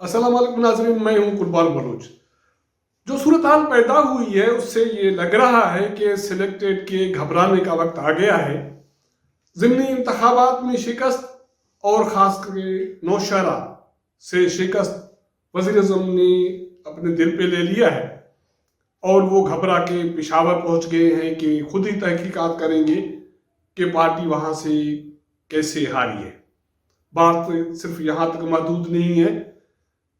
अस्सलाम वालेकुम नाज़रीन, मैं हूं कुर्बान बलोच। जो सूरत हाल पैदा हुई है उससे ये लग रहा है कि सिलेक्टेड के घबराने का वक्त आ गया है। ज़िमनी इंतखाबात में शिकस्त और ख़ास करके नौशहरा से शिकस्त वज़ीर-ए-आज़म ने अपने दिल पे ले लिया है और वो घबरा के पेशावर पहुंच गए हैं कि खुद ही तहकीकात करेंगे कि पार्टी वहां से कैसे हारी है। बात सिर्फ यहाँ तक महदूद नहीं है,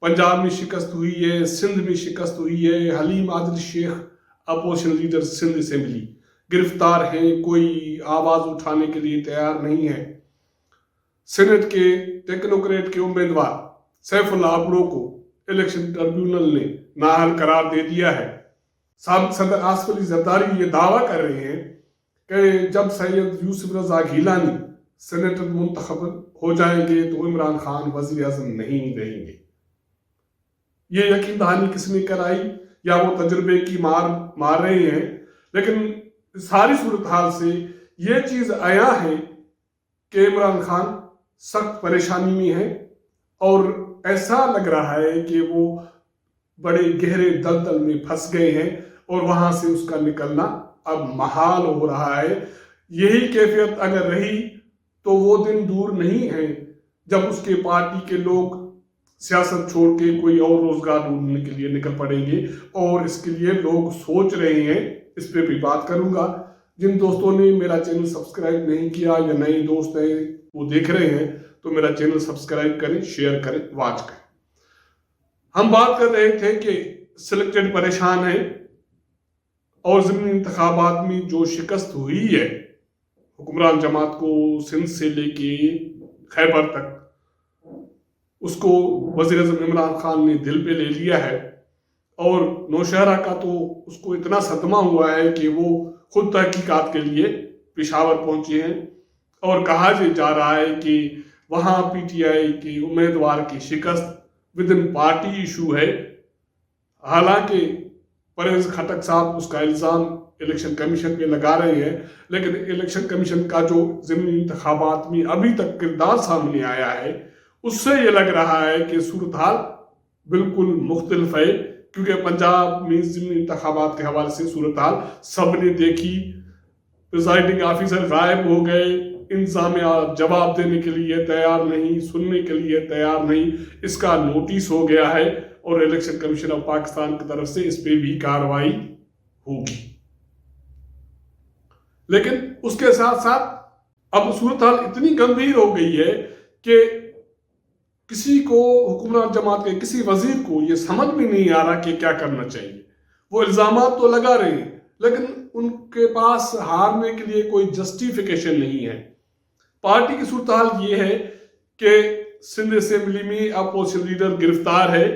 पंजाब में शिकस्त हुई है, सिंध में शिकस्त हुई है। Haleem Adil Sheikh opposition leader Sindh assembly गिरफ्तार हैं, कोई आवाज उठाने के लिए तैयार नहीं है। सेनेट के टेक्नोक्रेट के उम्मीदवार सैफुल्लाह अबड़ो को इलेक्शन ट्रिब्यूनल ने नाअहल करार दे दिया है। साबिक सदर आसिफ अली जरदारी ये दावा कर रहे हैं कि जब सैयद यूसुफ रजा गीलानी सेनेटर मुंतखब हो जाएंगे तो इमरान खान वजीर आजम नहीं रहेंगे। ये यकीन दहानी किसने कराई या वो तजुर्बे की मार रहे हैं, लेकिन सारी सूरत हाल से ये चीज आया है कि इमरान खान सख्त परेशानी में है और ऐसा लग रहा है कि वो बड़े गहरे दलदल में फंस गए हैं और वहां से उसका निकलना अब महाल हो रहा है। यही कैफियत अगर रही तो वो दिन दूर नहीं है जब उसके पार्टी के लोग सियासत छोड़ के कोई और रोजगार ढूंढने के लिए निकल पड़ेंगे और इसके लिए लोग सोच रहे हैं। इस पे भी बात करूंगा। जिन दोस्तों ने मेरा चैनल सब्सक्राइब नहीं किया या नए दोस्त हैं वो देख रहे हैं तो मेरा चैनल सब्सक्राइब करें, शेयर करें, वॉच करें। हम बात कर रहे थे कि सिलेक्टेड परेशान है और ज़िमनी इंतखाबात में जो शिकस्त हुई है हुक्मरान जमात को सिंध से लेके खैबर तक, उसको वज़ीर-ए-आज़म इमरान खान ने दिल पे ले लिया है और नौशहरा का तो उसको इतना सदमा हुआ है कि वो खुद तहकीकात के लिए पेशावर पहुंचे हैं और कहा जा रहा है कि वहां पीटीआई के उम्मीदवार की शिकस्त विद इन पार्टी इशू है। हालांकि परवेज खटक साहब उसका इल्ज़ाम इलेक्शन कमीशन पे लगा रहे हैं, लेकिन इलेक्शन कमीशन का जो ज़िमनी इंतखाबात में अभी तक किरदार सामने आया है उससे ये लग रहा है कि सूरत हाल बिल्कुल मुख्तलिफ है, क्योंकि पंजाब में ज़िमनी इंतखाबात के हवाले से सूरत हाल सबने देखी। प्रिजाइडिंग ऑफिसर गायब हो गए, इंतजामिया जवाब देने के लिए तैयार नहीं, सुनने के लिए तैयार नहीं, इसका नोटिस हो गया है और इलेक्शन कमीशन ऑफ पाकिस्तान की तरफ से इस पे भी कार्रवाई होगी। लेकिन उसके साथ साथ अब सूरत हाल इतनी गंभीर हो गई है कि किसी को, हुक्मरान जमात के किसी वजीर को ये समझ में नहीं आ रहा कि क्या करना चाहिए। वो इल्जामात तो लगा रहे हैं लेकिन उनके पास हारने के लिए कोई जस्टिफिकेशन नहीं है। पार्टी की सूरत हाल ये है कि सिंध असेंबली में अपोजिशन लीडर गिरफ्तार है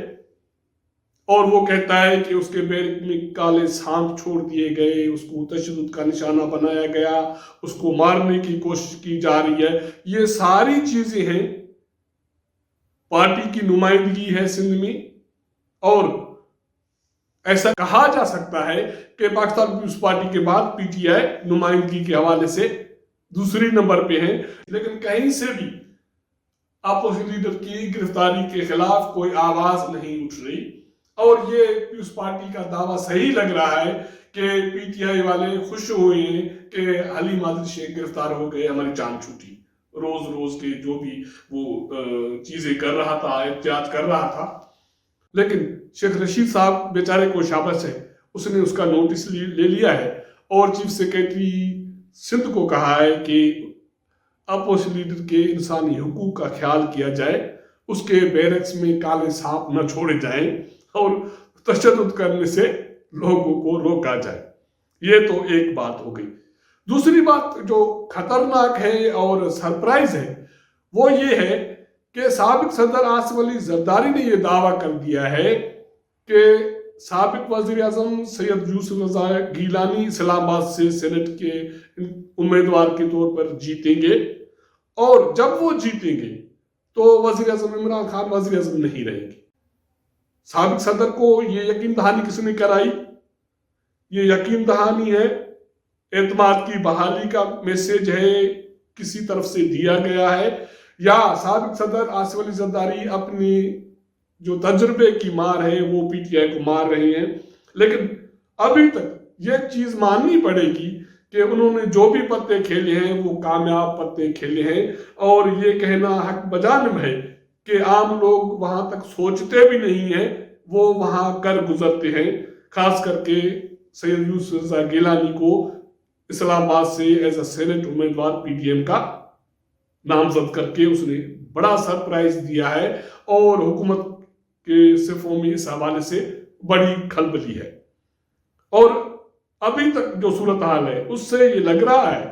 और वो कहता है कि उसके बैरक में काले सांप छोड़ दिए गए, उसको तशद्दुद का निशाना बनाया गया, उसको मारने की कोशिश की जा रही है। ये सारी चीजें हैं, पार्टी की नुमाइंदगी है सिंध में और ऐसा कहा जा सकता है कि पाकिस्तान पीपुल्स पार्टी के बाद पीटीआई नुमाइंदगी के हवाले से दूसरी नंबर पे है। लेकिन कहीं से भी अपोजिशन लीडर की गिरफ्तारी के खिलाफ कोई आवाज नहीं उठ रही और ये पीपुल्स पार्टी का दावा सही लग रहा है कि पीटीआई वाले खुश हुए हैं कि हलीम आदिल शेख गिरफ्तार हो गए, हमारी जान छूटी। रोज रोज के जो भी वो चीजें कर रहा था, एहतियात कर रहा था, लेकिन शेख रशीद साहब बेचारे को शाबाश है, उसने उसका नोटिस ले लिया है और चीफ सेक्रेटरी सिंध को कहा है कि अपोजिशन लीडर के इंसानी हुकूक का ख्याल किया जाए, उसके बैरक्स में काले सांप न छोड़े जाएं और तशद्दुद करने से लोगों को रोका जाए। ये तो एक बात हो गई। दूसरी बात जो खतरनाक है और सरप्राइज है वो ये है कि साबिक सदर आसिफ अली जरदारी ने यह दावा कर दिया है कि साबिक वजीर आजम सैयद यूसुफ रजा गीलानी इस्लामाबाद से सेनेट के उम्मीदवार के तौर पर जीतेंगे और जब वो जीतेंगे तो वजीर आजम इमरान खान वजीर आजम नहीं रहेंगे। साबिक सदर को ये यकीन दहानी किसने कराई? ये यकीन दहानी है, एतमाद की बहाली का मैसेज है, किसी तरफ से दिया गया है, या साबिक सदर आसिफ अली जरदारी अपनी जो तजुर्बे की मार है वो पीटीआई को मार रही है। लेकिन अभी तक ये चीज माननी पड़ेगी कि उन्होंने जो भी पत्ते खेले हैं वो कामयाब पत्ते खेले हैं, और ये कहना हक बजानिब है कि आम लोग वहां तक सोचते भी नहीं है, वो वहां कर गुजरते हैं। खास करके सैयद यूसुफ रजा गिलानी को इस्लामाबाद से एज अ सेनेट उम्मीदवार पीटीएम का नामजद करके उसने बड़ा सरप्राइज दिया है, और हुकूमत के सिफों में इस हवाले से बड़ी खलबली है। और अभी तक जो सूरत हाल है उससे ये लग रहा है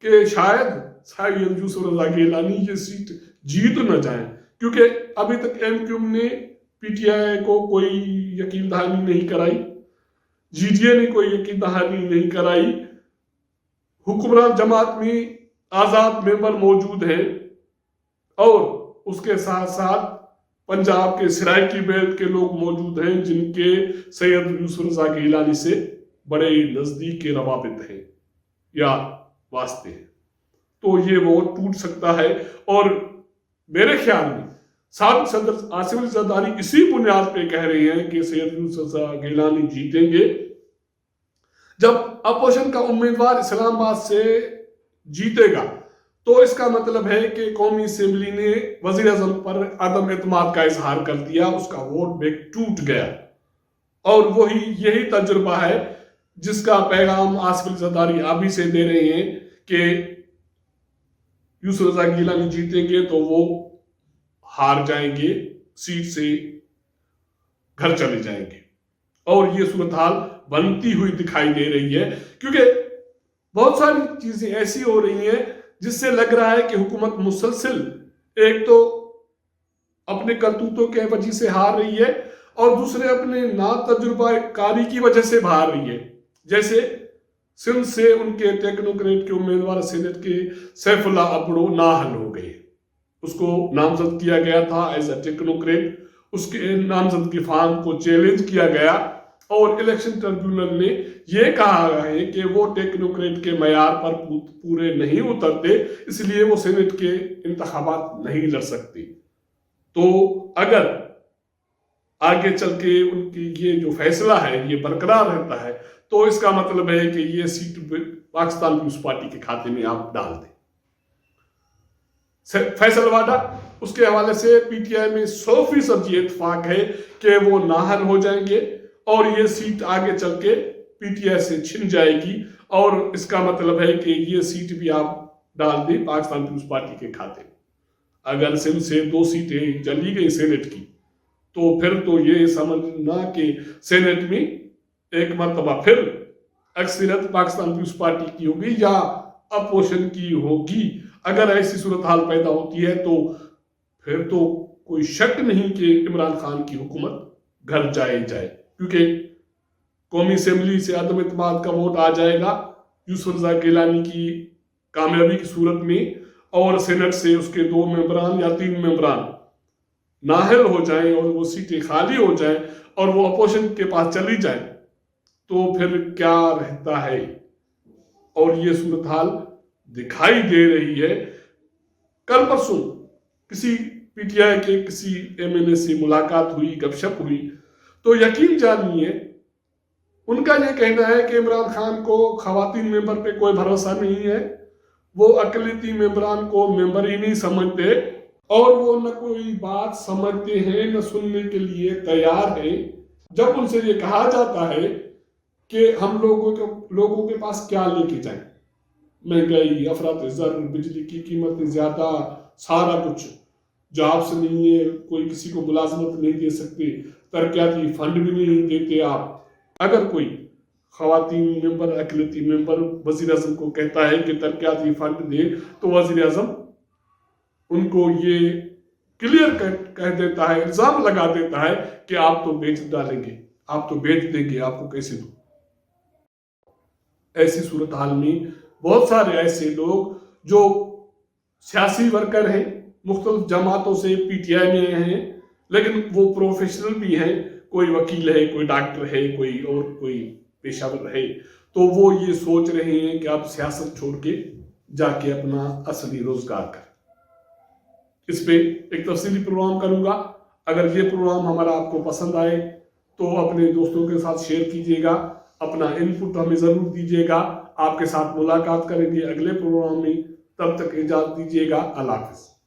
कि शायद सैयद यूसुफ रजा गिलानी ये सीट जीत न जाए, क्योंकि अभी तक एमक्यूएम ने पीटीआई को कोई यकीन दहानी नहीं कराई, जीडीए ने कोई यकीन दहानी नहीं कराई। हुक्मरान जमात में आजाद मेंबर मौजूद हैं, और उसके साथ साथ पंजाब के सराइकी बेल्ट के लोग मौजूद हैं जिनके सैयद यूसुफ रजा गिलानी से बड़े नजदीक के रवाबित हैं या वास्ते हैं। तो ये वोट टूट सकता है, और मेरे ख्याल में साबिक सदर आसिफ अली जरदारी इसी बुनियाद पे कह रहे हैं कि सैयद यूसुफ रजा गिलानी जीतेंगे। जब अपोजिशन का उम्मीदवार इस्लामाबाद से जीतेगा तो इसका मतलब है कि कौमी असेंबली ने वजीर आजम पर अदम एतमाद का इजहार कर दिया, उसका वोट बैंक टूट गया। और यही तजुर्बा है जिसका पैगाम आसिफ अली जरदारी अभी से दे रहे हैं कि यूसुफ रजा गिलानी जीतेंगे तो वो हार जाएंगे, सीट से घर चले जाएंगे। और ये सूरत हाल बनती हुई दिखाई दे रही है, क्योंकि बहुत सारी चीजें ऐसी हो रही हैं जिससे लग रहा है कि हुकूमत मुसलसिल एक तो अपने करतूतों के वजह से हार रही है, और दूसरे अपने नातजुर्बाकारी की वजह से हार रही है। जैसे सिंध से उनके टेक्नोक्रेट के उम्मीदवार सीनेट के सैफुल्लाह अबड़ो नाअहल हो गए, उसको नामजद किया गया था एज अ टेक्नोक्रेट, उसके नामजदगी फार्म को चैलेंज किया गया, और इलेक्शन ट्रिब्यूनल ने यह कहा है कि वो टेक्नोक्रेट के मयार पर पूरे नहीं उतरते, इसलिए वो सेनेट के इंतखाबात नहीं लड़ सकते। तो अगर आगे चल के उनकी ये जो फैसला है ये बरकरार रहता है तो इसका मतलब है कि ये सीट पाकिस्तान पीपुल्स पार्टी के खाते में आप डाल दें। फैसल वाडा उसके हवाले से पीटीआई में 100% ये इत्तेफाक है कि वो नाहल हो जाएंगे, और ये सीट आगे चल के पीटीआई से छिन जाएगी, और इसका मतलब है कि ये सीट भी आप डाल दें पाकिस्तान पीपुल्स पार्टी के खाते में। अगर सिंध से 2 सीटें चली गई सेनेट की तो फिर तो ये समझना कि सेनेट में एक मरतबा फिर अक्सरियत पाकिस्तान पीपुल्स पार्टी की होगी या अपोजिशन की होगी। अगर ऐसी सूरत हाल पैदा होती है तो फिर तो कोई शक नहीं कि इमरान खान की हुकूमत घर जाए, क्योंकि कौमी असेंबली से अदम इत्तेमाद का वोट आ जाएगा यूसुफ रजा गिलानी की कामयाबी की सूरत में, और सेनेट से उसके 2 मेंबरान या 3 मेंबरान नाहल हो जाएं और वो सीटें खाली हो जाएं और वो अपोजिशन के पास चली जाए, तो फिर क्या रहता है। और ये सूरत हाल दिखाई दे रही है। कल परसों किसी पीटीआई के किसी एमएनए से मुलाकात हुई, गपशप हुई, तो यकीन जानिए उनका ये कहना है कि इमरान खान को खवातीन मेंबर पे कोई भरोसा नहीं है, वो अकलियती मेंबरान को मेंबर ही नहीं समझते, और वो न कोई बात समझते हैं न सुनने के लिए तैयार हैं। जब उनसे ये कहा जाता है कि हम लोगों के पास क्या लेके जाएं, महंगाई, अफरात-ए-ज़र, बिजली की कीमतें ज्यादा, सारा कुछ, जॉब्स नहीं है, कोई किसी को मुलाजमत नहीं दे सकते, तरक्याती फंड भी नहीं देते आप। अगर कोई खवातीन मेंबर, अकलियती मेंबर वजीर आजम को कहता है कि तरक्याती फंड दे, तो वजीर आजम उनको ये क्लियर कह देता है, इल्जाम लगा देता है कि आप तो बेच डालेंगे, आप तो बेच देंगे, आपको कैसे दूं। ऐसी सूरत हाल में बहुत सारे ऐसे लोग जो सियासी वर्कर हैं, मुख्तलिफ जमातों से पीटीआई में हैं, लेकिन वो प्रोफेशनल भी हैं, कोई वकील है, कोई डॉक्टर है, कोई पेशावर है, तो वो ये सोच रहे हैं कि आप सियासत छोड़ के जाके अपना असली रोजगार करें। इस पे एक तफसीली प्रोग्राम करूंगा, اگر یہ پروگرام ہمارا آپ کو پسند آئے تو اپنے دوستوں کے ساتھ شیئر کیجیے گا، اپنا انپٹ ہمیں ضرور دیجیے گا۔ آپ کے ساتھ ملاقات کریں گے اگلے پروگرام میں، تب تک اجازت دیجیے گا، اللہ حافظ۔